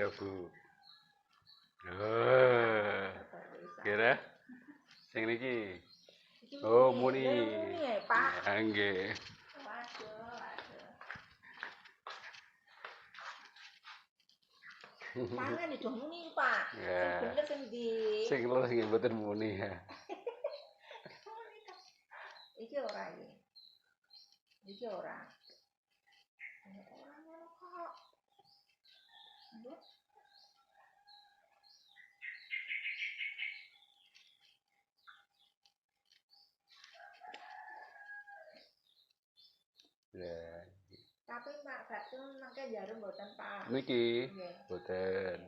Ya Bu. Oh, kira sing niki. Oh, muni. Pak. Nggih. Pangan itu muni Pak. Sing bener sing ndi? Sing lho sing mboten muni ya. Iki ora iki. Iki ora. Ora ngono kok. Ya. Tapi Pak bakso mangke jarum mboten Pak. Niki mboten.